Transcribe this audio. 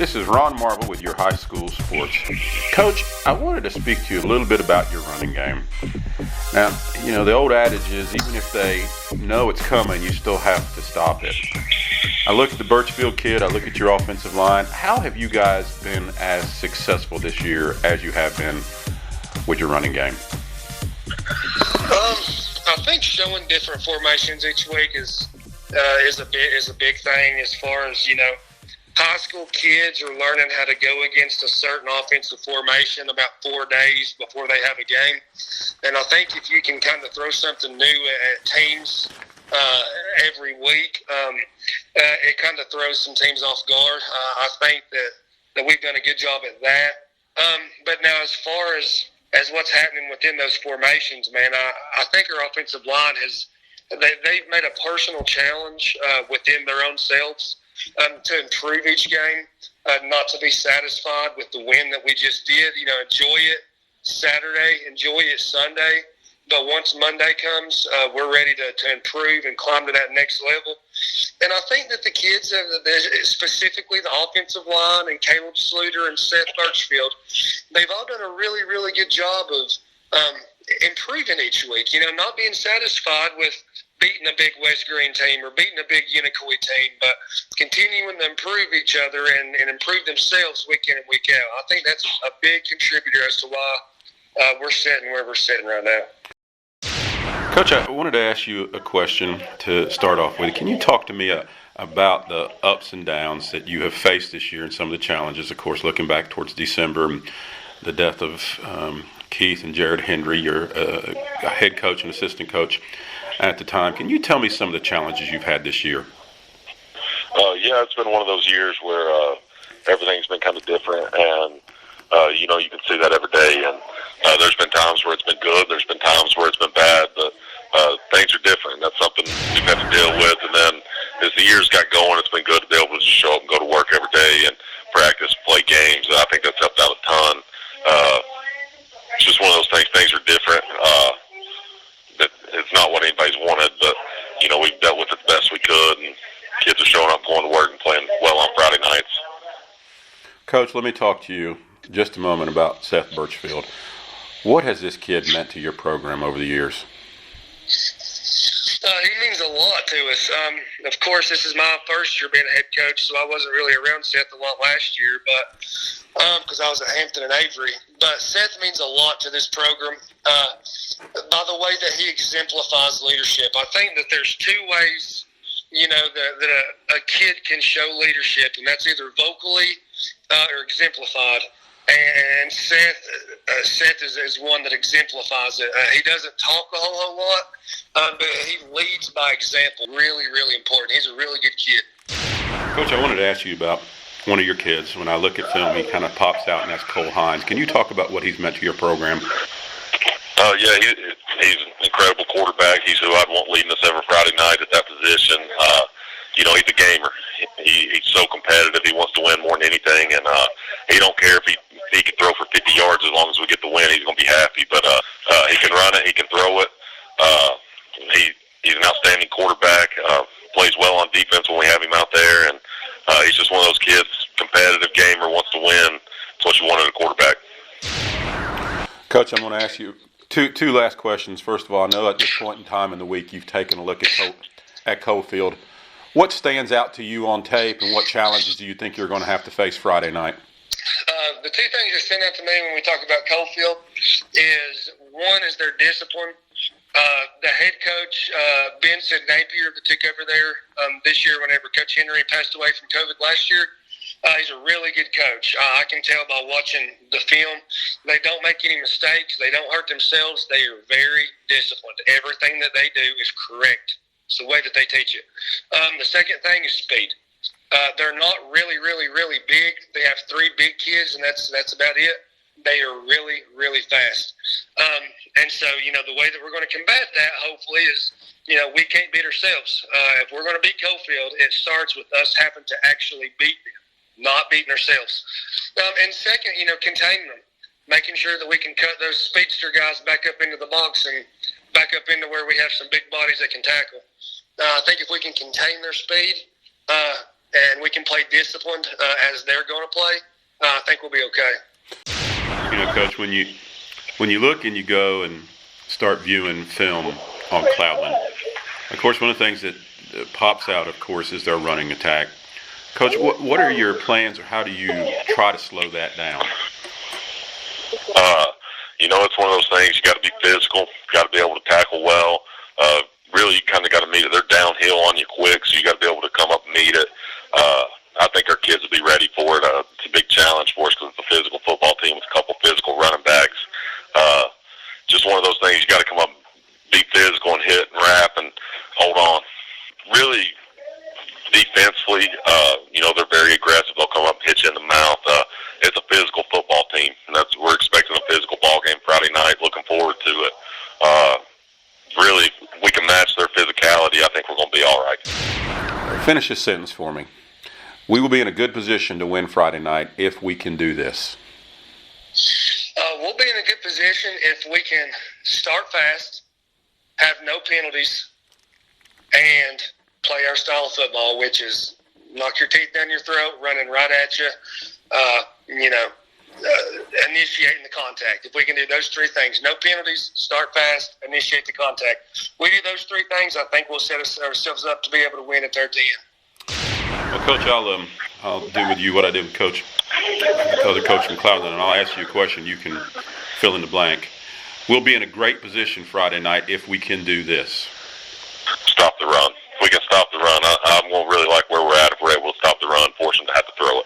this is Ron Marble with your high school sports. Coach, I wanted to speak to you a little bit about your running game. Now, the old adage is even if they know it's coming, you still have to stop it. I look at the Birchfield kid, I look at your offensive line. How have you guys been as successful this year as you have been with your running game? I think showing different formations each week is a big thing as far as, high school kids are learning how to go against a certain offensive formation about 4 days before they have a game. And I think if you can kind of throw something new at teams every week, it kind of throws some teams off guard. I think that we've done a good job at that. But now as far as what's happening within those formations, man, I think our offensive line they've made a personal challenge within their own selves to improve each game, not to be satisfied with the win that we just did. Enjoy it Saturday, enjoy it Sunday. But once Monday comes, we're ready to improve and climb to that next level. And I think that the kids, specifically the offensive line and Caleb Sluter and Seth Birchfield, they've all done a really, really good job of improving each week. Not being satisfied with beating a big West Green team or beating a big Unicoi team, but continuing to improve each other and improve themselves week in and week out. I think that's a big contributor as to why we're sitting where we're sitting right now. Coach, I wanted to ask you a question to start off with. Can you talk to me about the ups and downs that you have faced this year and some of the challenges, of course, looking back towards December, the death of Keith and Jared Hendry, your head coach and assistant coach at the time. Can you tell me some of the challenges you've had this year? Yeah, it's been one of those years where everything's been kind of different, and you can see that every day. And there's been times where it's been good, there's been times where it's been bad, but things are different. That's something we've had to deal with. And then as the years got going, it's been good to be able to show up and go to work every day and practice, play games. And I think that's helped out a ton. It's just one of those things. Things are different. It's not what anybody's wanted, but we've dealt with it the best we could, and kids are showing up, going to work, and playing well on Friday nights. Coach, let me talk to you just a moment about Seth Birchfield. What has this kid meant to your program over the years? He means a lot to us. Of course, this is my first year being a head coach, so I wasn't really around Seth a lot last year, but because I was at Hampton and Avery. But Seth means a lot to this program by the way that he exemplifies leadership. I think that there's two ways, that a kid can show leadership, and that's either vocally or exemplified. And Seth is one that exemplifies it. He doesn't talk a whole lot, but he leads by example. Really, really important. He's a really good kid. Coach, I wanted to ask you about one of your kids. When I look at film, he kind of pops out, and that's Cole Hines. Can you talk about what he's meant to your program? Yeah, he's an incredible quarterback. He's who I'd want leading us every Friday night at that position. He's a gamer. He's so competitive. He wants to win more than anything, and he don't care if he can throw for 50 yards as long as we get the win. He's going to be happy. But he can run it. He can throw it. He's an outstanding quarterback. Plays well on defense when we have him out there, and he's just one of those kids, competitive gamer, wants to win. That's what you want in a quarterback. Coach, I'm going to ask you two last questions. First of all, I know at this point in time in the week you've taken a look at Coalfield. What stands out to you on tape, and what challenges do you think you're going to have to face Friday night? The two things that stand out to me when we talk about Coalfield is, one is their discipline. The head coach, Napier, that took over there this year whenever Coach Henry passed away from COVID last year, he's a really good coach. I can tell by watching the film. They don't make any mistakes. They don't hurt themselves. They are very disciplined. Everything that they do is correct. It's the way that they teach it. The second thing is speed. They're not really, really, really big. They have 3 big kids, and that's about it. They are really, really fast. And so, the way that we're going to combat that, hopefully, is, we can't beat ourselves. If we're going to beat Coalfield, it starts with us having to actually beat them, not beating ourselves. And second, containing them, making sure that we can cut those speedster guys back up into the box and back up into where we have some big bodies that can tackle. I think if we can contain their speed and we can play disciplined as they're going to play, I think we'll be okay. You know, Coach, when you look and you go and start viewing film on Cloudland, of course, one of the things that pops out, of course, is their running attack. Coach, what are your plans, or how do you try to slow that down? You know, it's one of those things. You got to be physical, got to be able to tackle well. Really, you kind of got to meet it. They're downhill on you quick, so you got to be able to come up and meet it. I think our kids will be ready for it. It's a big challenge for us because it's a physical football team with a couple physical running backs. Just one of those things. You got to come up, be physical, and hit and wrap and hold on. Really, defensively, you know, they're very aggressive. They'll come up and hit you in the mouth. It's a physical football team, and we're expecting a physical ball game Friday night. Looking forward to it. Really, if we can match their physicality, I think we're going to be all right. Finish this sentence for me. We will be in a good position to win Friday night if we can do this. We'll be in a good position if we can start fast, have no penalties, and play our style of football, which is knock your teeth down your throat, running right at you, initiating the contact. If we can do those three things, no penalties, start fast, initiate the contact. We do those three things, I think we'll set ourselves up to be able to win at 13. Well, Coach, I'll do with you what I did with the other coach from Cloudland, and I'll ask you a question. You can fill in the blank. We'll be in a great position Friday night if we can do this. Stop the run. If we can stop the run, I'm going to really like where we're at if we're able to stop the run, force them to have to throw it.